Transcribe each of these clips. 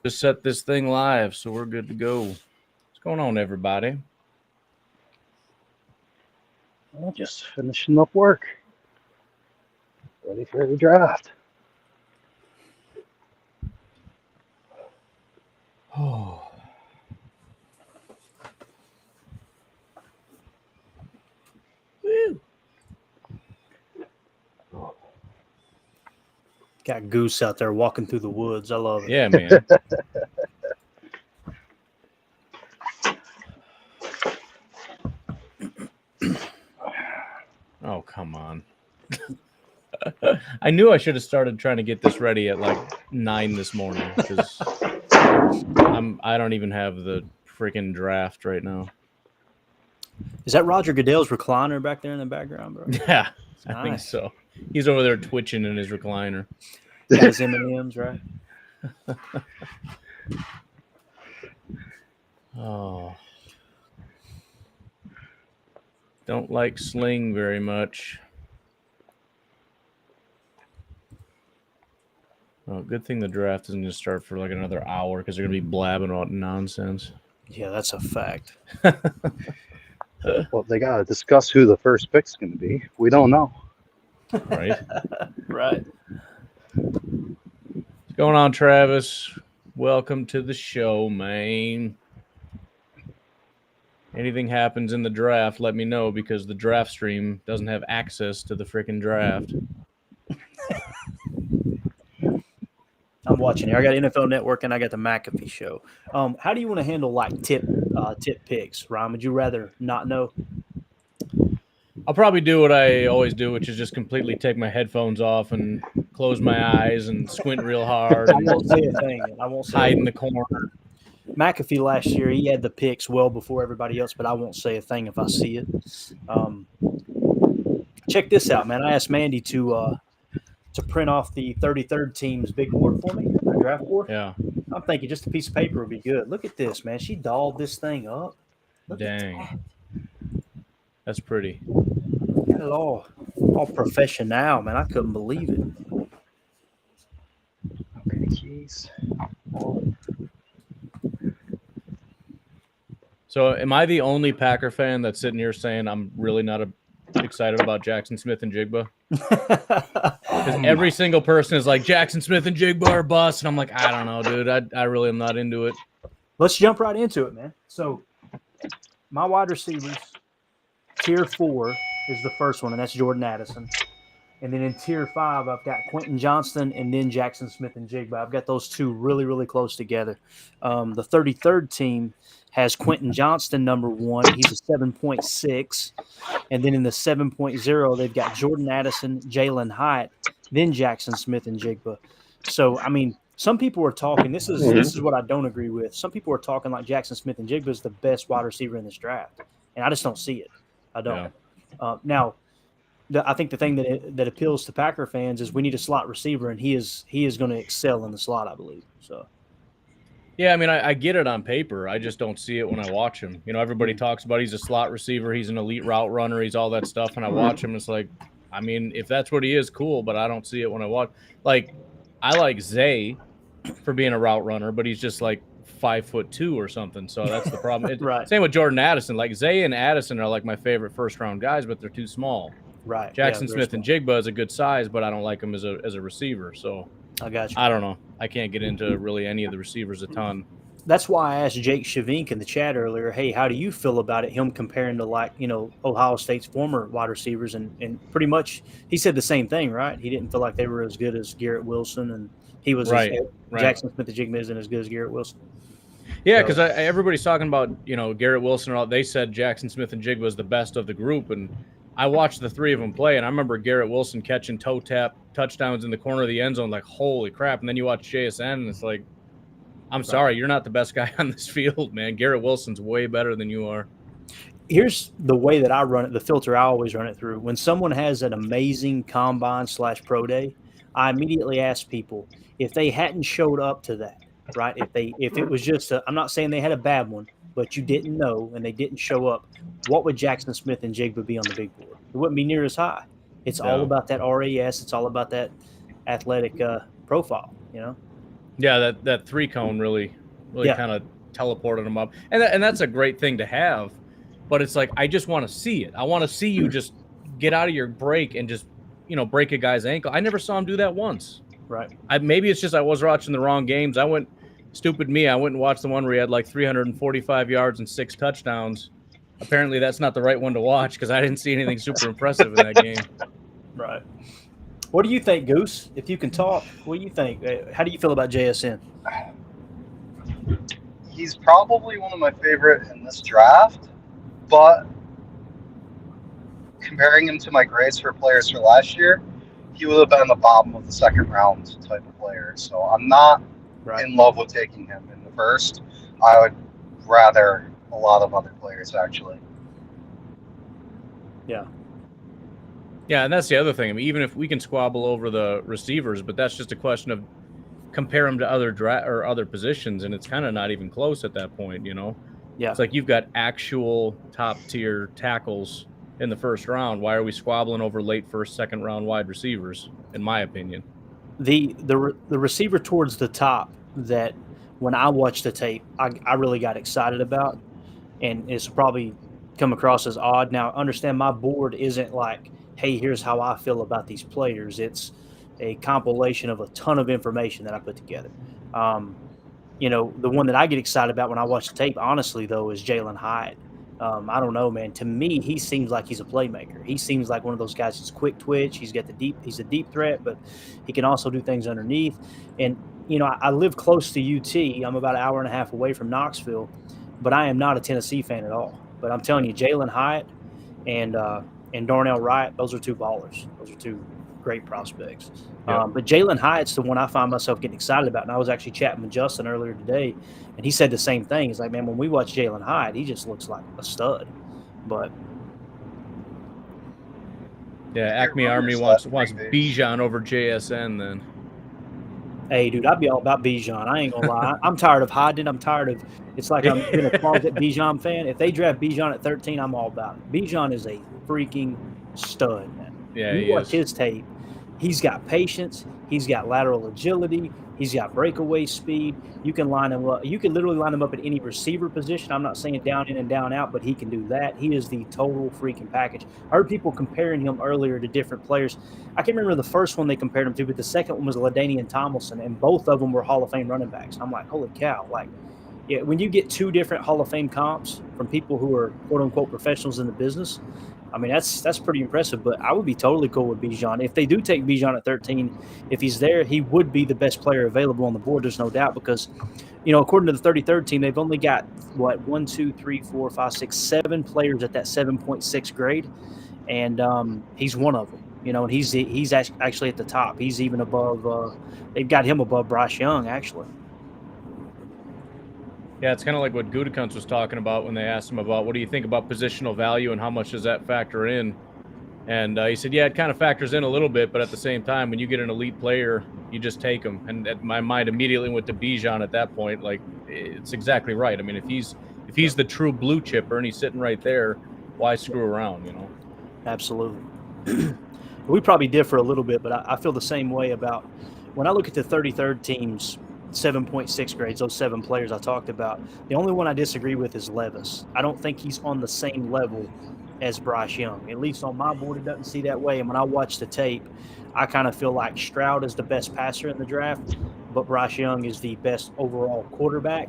Just set this thing live, so we're good to go. What's going on, everybody? Well, just finishing up work. Ready for the draft. Oh. Woo. Got Goose out there walking through the woods. I love it. Yeah, man. Oh, come on. I knew I should have started trying to get this ready at like 9 this morning because I don't even have the freaking draft right now. Is that Roger Goodell's recliner back there in the background, bro? Yeah, I think so. He's over there twitching in his recliner. Got his M&Ms, right? Oh. Don't like Sling very much. Oh, good thing the draft isn't going to start for like another hour because they're going to be blabbing about nonsense. Yeah, that's a fact. Well, they got to discuss who the first pick's going to be. We don't know. Right? Right. What's going on, Travis? Welcome to the show, man. Anything happens in the draft, let me know because the draft stream doesn't have access to the freaking draft. I'm watching here. I got NFL Network and I got the McAfee show. How do you want to handle like tip picks, Ryan? Would you rather not know? I'll probably do what I always do, which is just completely take my headphones off and close my eyes and squint real hard. I won't say a thing. I won't say hide in the corner. McAfee last year, he had the picks well before everybody else, but I won't say a thing if I see it. Check this out, man. I asked Mandy to print off the 33rd team's big board for me, the draft board. Yeah. I'm thinking just a piece of paper would be good. Look at this, man. She dolled this thing up. Look Dang. at that. That's pretty. Got it all professional, man. I couldn't believe it. Okay, jeez. So am I the only Packer fan that's sitting here saying I'm really not excited about Jackson Smith and Jigba? Because every single person is like, Jackson Smith and Jigba are bust. And I'm like, I don't know, dude. I really am not into it. Let's jump right into it, man. So my wide receivers, tier 4 is the first one, and that's Jordan Addison. And then in tier 5, I've got Quentin Johnston and then Jackson Smith and Jigba. I've got those two really, really close together. The 33rd team has Quentin Johnston number 1. He's a 7.6. And then in the 7.0, they've got Jordan Addison, Jalen Hurts, then Jackson Smith and Jigba. So, I mean, some people are talking. This is what I don't agree with. Some people are talking like Jackson Smith and Jigba is the best wide receiver in this draft, and I just don't see it. I don't. Yeah. I think the thing that appeals to Packer fans is we need a slot receiver, and he is going to excel in the slot, I believe. So. Yeah, I mean, I get it on paper. I just don't see it when I watch him. You know, everybody talks about he's a slot receiver, he's an elite route runner, he's all that stuff, and I watch him. It's like, I mean, if that's what he is, cool, but I don't see it when I watch. Like, I like Zay for being a route runner, but he's just like 5'2" or something. So that's the problem. Right. Same with Jordan Addison. Like Zay and Addison are like my favorite first round guys, but they're too small. Right. Jackson Smith and Jigba is a good size, but I don't like him as a receiver. So I got you. I don't know. I can't get into really any of the receivers a ton. That's why I asked Jake Shavink in the chat earlier, hey, how do you feel about it? Him comparing to like, Ohio State's former wide receivers and pretty much he said the same thing, right? He didn't feel like they were as good as Garrett Wilson, and he was right. Jackson Smith and Jigba isn't as good as Garrett Wilson. Yeah, because everybody's talking about, Garrett Wilson and all. They said Jackson Smith and Jigba was the best of the group, and I watched the three of them play, and I remember Garrett Wilson catching toe tap touchdowns in the corner of the end zone, like, holy crap. And then you watch JSN, and it's like, I'm sorry, you're not the best guy on this field, man. Garrett Wilson's way better than you are. Here's the way that I run it, the filter I always run it through. When someone has an amazing combine/pro day, I immediately ask people if they hadn't showed up to that, right? If it was just I'm not saying they had a bad one, but you didn't know and they didn't show up, what would Jackson Smith and Jigba be on the big board? It wouldn't be near as high. It's all about that RAS. It's all about that athletic profile, Yeah, that 3-cone really Yeah. kind of teleported him up, and that's a great thing to have. But it's like I just want to see it. I want to see you just get out of your break and just break a guy's ankle. I never saw him do that once. Right. Maybe it's just I was watching the wrong games. I went stupid me. I went and watched the one where he had like 345 yards and 6 touchdowns. Apparently, that's not the right one to watch because I didn't see anything super impressive in that game. Right. What do you think, Goose? If you can talk, what do you think? How do you feel about JSN? He's probably one of my favorite in this draft, but comparing him to my grades for players for last year, he would have been the bottom of the second round type of player. So I'm not in love with taking him in the first. I would rather a lot of other players, actually. Yeah. Yeah, and that's the other thing. I mean, even if we can squabble over the receivers, but that's just a question of compare them to other positions, and it's kind of not even close at that point, Yeah. It's like you've got actual top-tier tackles in the first round. Why are we squabbling over late first, second round wide receivers, in my opinion? The receiver towards the top that when I watched the tape, I really got excited about, and it's probably come across as odd. Now, understand my board isn't like, hey, here's how I feel about these players. It's a compilation of a ton of information that I put together. The one that I get excited about when I watch the tape, honestly, though, is Jalen Hyatt. I don't know, man. To me, he seems like he's a playmaker. He seems like one of those guys who's quick twitch. He's a deep threat, but he can also do things underneath. And, I live close to UT. I'm about an hour and a half away from Knoxville, but I am not a Tennessee fan at all. But I'm telling you, Jalen Hyatt and Darnell Wright, those are two ballers. Those are two great prospects. Yeah. But Jalen Hyatt's the one I find myself getting excited about. And I was actually chatting with Justin earlier today, and he said the same thing. He's like, man, when we watch Jalen Hyatt, he just looks like a stud. But yeah, Acme Army wants Bijan over JSN then. Hey, dude, I'd be all about Bijan. I ain't gonna lie. I'm tired of hiding. I'm tired of it's like I'm being a closet Bijan fan. If they draft Bijan at 13, I'm all about it. Bijan is a freaking stud, man. Yeah, you watch his tape. He's got patience. He's got lateral agility. He's got breakaway speed. You can line him up. You can literally line him up at any receiver position. I'm not saying down in and down out, but he can do that. He is the total freaking package. I heard people comparing him earlier to different players. I can't remember the first one they compared him to, but the second one was LaDainian Tomlinson, and both of them were Hall of Fame running backs. I'm like, holy cow. Like, yeah, when you get two different Hall of Fame comps from people who are quote-unquote professionals in the business, I mean, that's pretty impressive, but I would be totally cool with Bijan. If they do take Bijan at 13, if he's there, he would be the best player available on the board. There's no doubt because, according to the 33rd team, they've only got, 1, 2, 3, 4, 5, 6, 7 players at that 7.6 grade, and he's one of them. And he's actually at the top. He's even above they've got him above Bryce Young, actually. Yeah, it's kind of like what Gutekunst was talking about when they asked him about what do you think about positional value and how much does that factor in? And he said, yeah, it kind of factors in a little bit, but at the same time, when you get an elite player, you just take him. And my mind immediately went to Bijan at that point. Like, it's exactly right. I mean, if he's the true blue chipper and he's sitting right there, why screw around? Absolutely. We probably differ a little bit, but I feel the same way about when I look at the 33rd team's 7.6 grades, those 7 players I talked about. The only one I disagree with is Levis. I don't think he's on the same level as Bryce Young. At least on my board, it doesn't see that way. And when I watch the tape, I kind of feel like Stroud is the best passer in the draft, but Bryce Young is the best overall quarterback.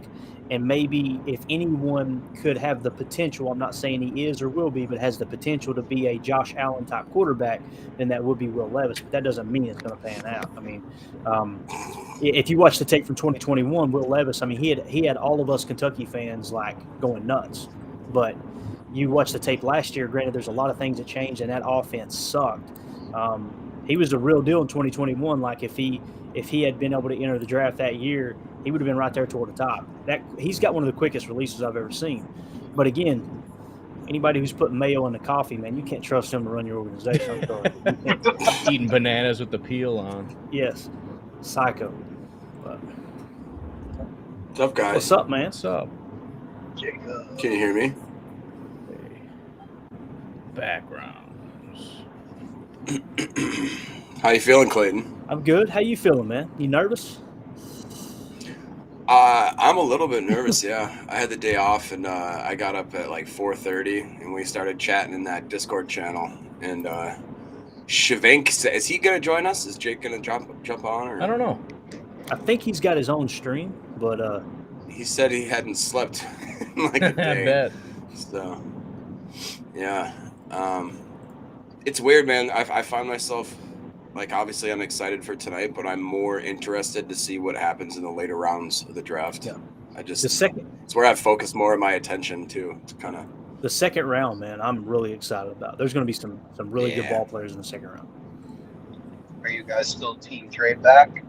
And maybe if anyone could have the potential, I'm not saying he is or will be, but has the potential to be a Josh Allen type quarterback, then that would be Will Levis. But that doesn't mean it's going to pan out. I mean, if you watch the tape from 2021, Will Levis, I mean, he had all of us Kentucky fans like going nuts. But you watch the tape last year, granted, there's a lot of things that changed, and that offense sucked. He was the real deal in 2021. Like if he had been able to enter the draft that year, he would have been right there toward the top. He's got one of the quickest releases I've ever seen. But again, anybody who's putting mayo in the coffee, man, you can't trust him to run your organization. I'm sorry. Eating bananas with the peel on. Yes, psycho. But, what's up, guys? What's up, man? What's up? Jacob. Can you hear me? Backgrounds. How you feeling, Clayton? I'm good. How you feeling, man? You nervous? I'm a little bit nervous. Yeah, I had the day off, and I got up at like 4:30, and we started chatting in that Discord channel. And Shavank said, "Is he gonna join us? Is Jake gonna jump on?" Or? I don't know. I think he's got his own stream, but he said he hadn't slept in like a day. I bet. So, yeah, it's weird, man. I find myself, like, obviously I'm excited for tonight, but I'm more interested to see what happens in the later rounds of the draft. Yeah. It's where I focus more of my attention too. It's kind of the second round, man. I'm really excited about. There's going to be some really good ball players in the second round. Are you guys still team trade back?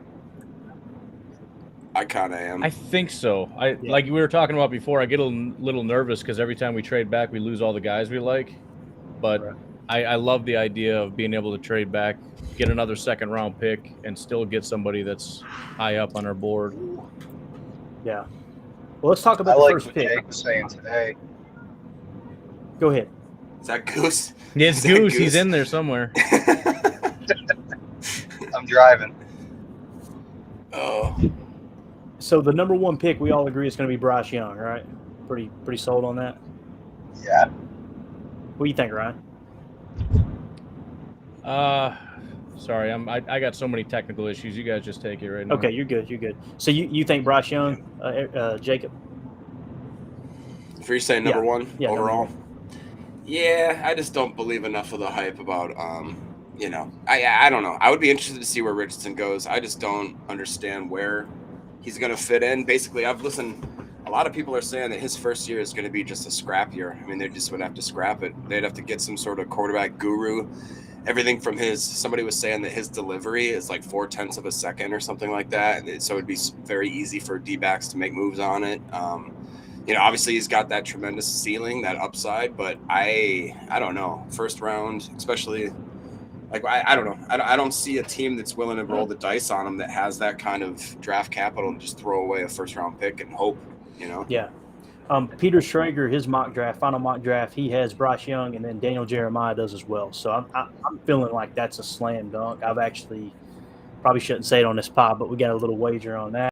I kind of am. I think so. Like we were talking about before, I get a little nervous because every time we trade back, we lose all the guys we like. But I love the idea of being able to trade back, get another second round pick, and still get somebody that's high up on our board. Yeah. Well, let's talk about the first pick. Jake was saying today. Go ahead. Is that Goose? Yeah, it's Goose. He's in there somewhere. I'm driving. Oh. So the number one pick, we all agree is going to be Bryce Young, right? Pretty sold on that. Yeah. What do you think, Ryan? Sorry, I got so many technical issues. You guys just take it right now. Okay, you're good. You're good. So you think Bryce Young, Jacob? If you're saying number one overall, number one. Yeah, I just don't believe enough of the hype about I don't know. I would be interested to see where Richardson goes. I just don't understand where he's going to fit in. Basically, I've listened. A lot of people are saying that his first year is going to be just a scrap year. I mean, they just would have to scrap it. They'd have to get some sort of quarterback guru. Everything from somebody was saying that his delivery is like 0.4 of a second or something like that. So it'd be very easy for D-backs to make moves on it. Obviously he's got that tremendous ceiling, that upside, but I don't know. First round, especially, like, I don't know. I don't see a team that's willing to roll the dice on him that has that kind of draft capital and just throw away a first round pick and hope, Yeah. Peter Schrager, his final mock draft, he has Bryce Young, and then Daniel Jeremiah does as well. So I'm feeling like that's a slam dunk. I've actually probably shouldn't say it on this pod, but we got a little wager on that.